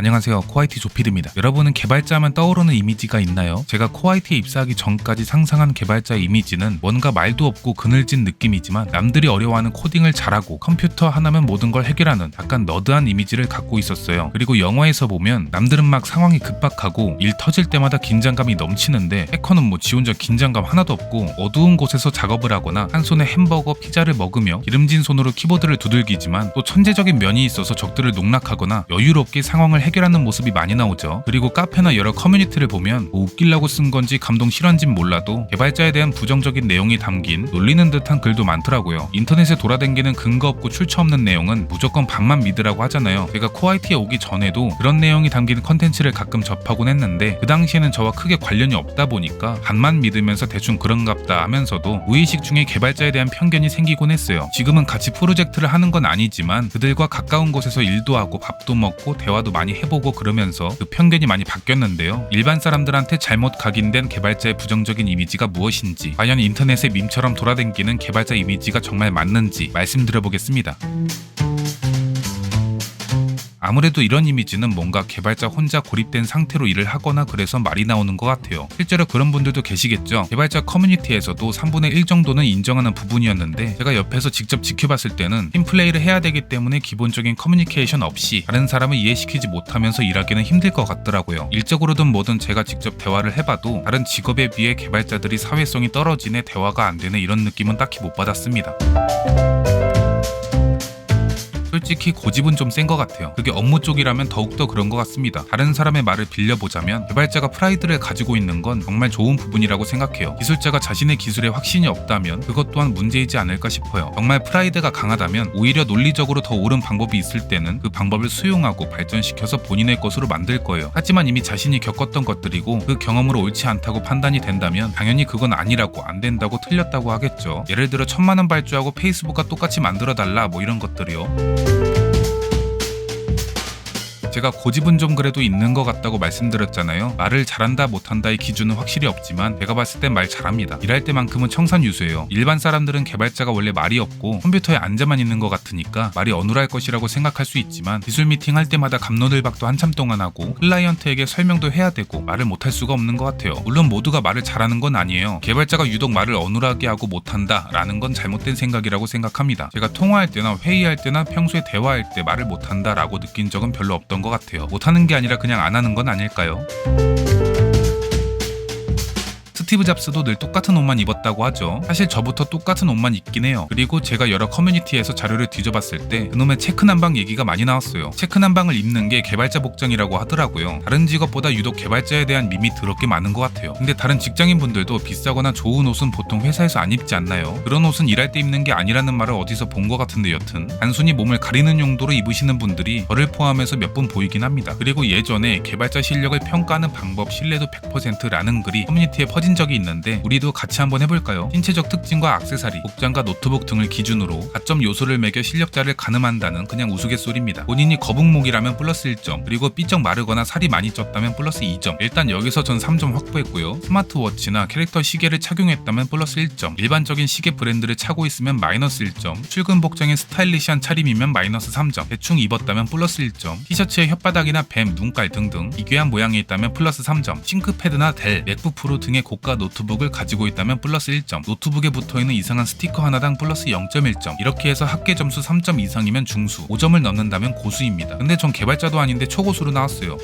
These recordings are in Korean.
안녕하세요, 코아이티 조피드입니다. 여러분은 개발자 하면 떠오르는 이미지가 있나요? 제가 코아이티에 입사하기 전까지 상상한 개발자의 이미지는 뭔가 말도 없고 그늘진 느낌이지만 남들이 어려워하는 코딩을 잘하고 컴퓨터 하나면 모든 걸 해결하는 약간 너드한 이미지를 갖고 있었어요. 그리고 영화에서 보면 남들은 막 상황이 급박하고 일 터질 때마다 긴장감이 넘치는데 해커는 지 혼자 긴장감 하나도 없고 어두운 곳에서 작업을 하거나 한 손에 햄버거, 피자를 먹으며 기름진 손으로 키보드를 두들기지만 또 천재적인 면이 있어서 적들을 농락하거나 여유롭게 상황을 해결하는 모습이 많이 나오죠. 그리고 카페나 여러 커뮤니티를 보면 웃기려고 쓴 건지 감동 실화인진 몰라도 개발자에 대한 부정적인 내용이 담긴 놀리는 듯한 글도 많더라고요. 인터넷에 돌아다니는 근거 없고 출처 없는 내용은 무조건 반만 믿으라고 하잖아요. 제가 코아이티에 오기 전에도 그런 내용이 담긴 컨텐츠를 가끔 접하곤 했는데 그 당시에는 저와 크게 관련이 없다 보니까 반만 믿으면서 대충 그런갑다 하면서도 무의식 중에 개발자에 대한 편견이 생기곤 했어요. 지금은 같이 프로젝트를 하는 건 아니지만 그들과 가까운 곳에서 일도 하고 밥도 먹고 대화도 많이 해보고 그러면서 그 편견이 많이 바뀌었는데요. 일반 사람들한테 잘못 각인된 개발자의 부정적인 이미지가 무엇인지, 과연 인터넷에 밈처럼 돌아다니는 개발자 이미지가 정말 맞는지 말씀드려보겠습니다. 아무래도 이런 이미지는 뭔가 개발자 혼자 고립된 상태로 일을 하거나 그래서 말이 나오는 것 같아요. 실제로 그런 분들도 계시겠죠. 개발자 커뮤니티에서도 3분의 1 정도는 인정하는 부분이었는데 제가 옆에서 직접 지켜봤을 때는 팀플레이를 해야 되기 때문에 기본적인 커뮤니케이션 없이 다른 사람을 이해시키지 못하면서 일하기는 힘들 것 같더라고요. 일적으로든 뭐든 제가 직접 대화를 해봐도 다른 직업에 비해 개발자들이 사회성이 떨어지네, 대화가 안 되네, 이런 느낌은 딱히 못 받았습니다. 솔직히 고집은 좀 센 것 같아요. 그게 업무 쪽이라면 더욱더 그런 것 같습니다. 다른 사람의 말을 빌려보자면 개발자가 프라이드를 가지고 있는 건 정말 좋은 부분이라고 생각해요. 기술자가 자신의 기술에 확신이 없다면 그것 또한 문제이지 않을까 싶어요. 정말 프라이드가 강하다면 오히려 논리적으로 더 옳은 방법이 있을 때는 그 방법을 수용하고 발전시켜서 본인의 것으로 만들 거예요. 하지만 이미 자신이 겪었던 것들이고 그 경험으로 옳지 않다고 판단이 된다면 당연히 그건 아니라고, 안 된다고, 틀렸다고 하겠죠. 예를 들어 1000만원 발주하고 페이스북과 똑같이 만들어달라, 이런 것들이요. 제가 고집은 좀 그래도 있는 것 같다고 말씀드렸잖아요. 말을 잘한다 못한다의 기준은 확실히 없지만 제가 봤을 땐 말 잘합니다. 일할 때만큼은 청산유수예요. 일반 사람들은 개발자가 원래 말이 없고 컴퓨터에 앉아만 있는 것 같으니까 말이 어눌할 것이라고 생각할 수 있지만 기술 미팅 할 때마다 갑노들박도 한참 동안 하고 클라이언트에게 설명도 해야 되고 말을 못할 수가 없는 것 같아요. 물론 모두가 말을 잘하는 건 아니에요. 개발자가 유독 말을 어눌하게 하고 못한다 라는 건 잘못된 생각이라고 생각합니다. 제가 통화할 때나 회의할 때나 평소에 대화할 때 말을 못한다 라고 느낀 적은 별로 없던 것 같아요. 못하는 게 아니라 그냥 안 하는 건 아닐까요? 스티브 잡스도 늘 똑같은 옷만 입었다고 하죠. 사실 저부터 똑같은 옷만 입긴 해요. 그리고 제가 여러 커뮤니티에서 자료를 뒤져봤을 때 그놈의 체크 난방 얘기가 많이 나왔어요. 체크 난방을 입는 게 개발자 복장이라고 하더라고요. 다른 직업보다 유독 개발자에 대한 밈이 더럽게 많은 것 같아요. 근데 다른 직장인분들도 비싸거나 좋은 옷은 보통 회사에서 안 입지 않나요? 그런 옷은 일할 때 입는 게 아니라는 말을 어디서 본 것 같은데 여튼 단순히 몸을 가리는 용도로 입으시는 분들이 저를 포함해서 몇 분 보이긴 합니다. 그리고 예전에 개발자 실력을 평가하는 방법 신뢰도 100%라는 글이 커뮤니티에 퍼진 적이 있는데 우리도 같이 한번 해볼까요? 신체적 특징과 액세서리, 복장과 노트북 등을 기준으로 가점 요소를 매겨 실력자를 가늠한다는 그냥 우스갯소리입니다. 본인이 거북목이라면 플러스 1점, 그리고 삐쩍 마르거나 살이 많이 쪘다면 플러스 2점. 일단 여기서 전 3점 확보했고요. 스마트워치나 캐릭터 시계를 착용했다면 플러스 1점, 일반적인 시계 브랜드를 차고 있으면 마이너스 1점, 출근 복장에 스타일리시한 차림이면 마이너스 3점, 대충 입었다면 플러스 1점, 티셔츠에 혓바닥이나 뱀, 눈깔 등등 기괴한 모양이 있다면 플러스 3점, 싱크패드나 델, 맥북 프로 등의 고가 노트북을 가지고 있다면 플러스 1점, 노트북에 붙어있는 이상한 스티커 하나당 플러스 0.1점, 이렇게 해서 합계 점수 3점 이상이면 중수, 5점을 넘는다면 고수입니다. 근데 전 개발자도 아닌데 초고수로 나왔어요.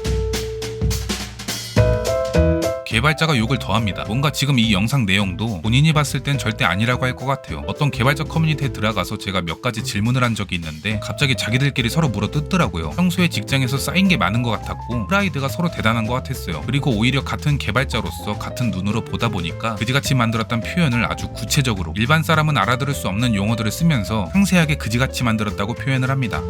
개발자가 욕을 더합니다. 뭔가 지금 이 영상 내용도 본인이 봤을 땐 절대 아니라고 할 것 같아요. 어떤 개발자 커뮤니티에 들어가서 제가 몇 가지 질문을 한 적이 있는데 갑자기 자기들끼리 서로 물어뜯더라고요. 평소에 직장에서 쌓인 게 많은 것 같았고 프라이드가 서로 대단한 것 같았어요. 그리고 오히려 같은 개발자로서 같은 눈으로 보다 보니까 그지같이 만들었던 표현을 아주 구체적으로 일반 사람은 알아들을 수 없는 용어들을 쓰면서 상세하게 그지같이 만들었다고 표현을 합니다.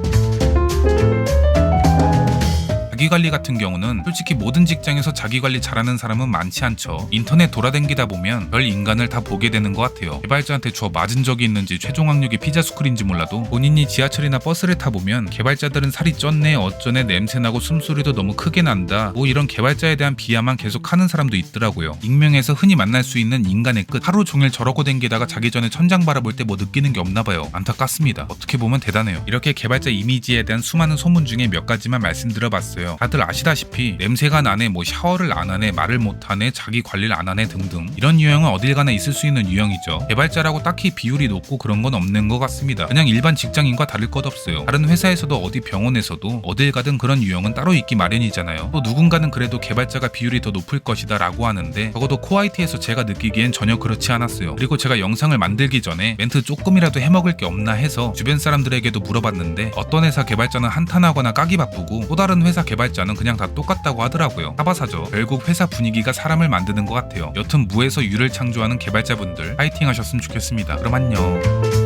자기관리 같은 경우는 솔직히 모든 직장에서 자기관리 잘하는 사람은 많지 않죠. 인터넷 돌아다니다 보면 별 인간을 다 보게 되는 것 같아요. 개발자한테 주워 맞은 적이 있는지 최종 학력이 피자스쿨인지 몰라도 본인이 지하철이나 버스를 타보면 개발자들은 살이 쪘네, 어쩌네, 냄새나고 숨소리도 너무 크게 난다, 이런 개발자에 대한 비하만 계속 하는 사람도 있더라고요. 익명에서 흔히 만날 수 있는 인간의 끝, 하루 종일 저러고 댕기다가 자기 전에 천장 바라볼 때 느끼는 게 없나봐요. 안타깝습니다. 어떻게 보면 대단해요. 이렇게 개발자 이미지에 대한 수많은 소문 중에 몇 가지만 말씀드려봤어요. 있어요. 다들 아시다시피 냄새가 나네, 뭐 샤워를 안 하네, 말을 못 하네, 자기 관리를 안 하네 등등 이런 유형은 어딜 가나 있을 수 있는 유형이죠. 개발자라고 딱히 비율이 높고 그런 건 없는 것 같습니다. 그냥 일반 직장인과 다를 것 없어요. 다른 회사에서도 어디 병원에서도 어딜 가든 그런 유형은 따로 있기 마련이잖아요. 또 누군가는 그래도 개발자가 비율이 더 높을 것이다 라고 하는데 적어도 코아이티에서 제가 느끼기엔 전혀 그렇지 않았어요. 그리고 제가 영상을 만들기 전에 멘트 조금이라도 해먹을 게 없나 해서 주변 사람들에게도 물어봤는데 어떤 회사 개발자는 한탄하거나 까기 바쁘고 또 다른 회사 개발자는 그냥 다 똑같다고 하더라고요. 사바사죠. 결국 회사 분위기가 사람을 만드는 것 같아요. 여튼 무에서 유를 창조하는 개발자분들 파이팅 하셨으면 좋겠습니다. 그럼 안녕.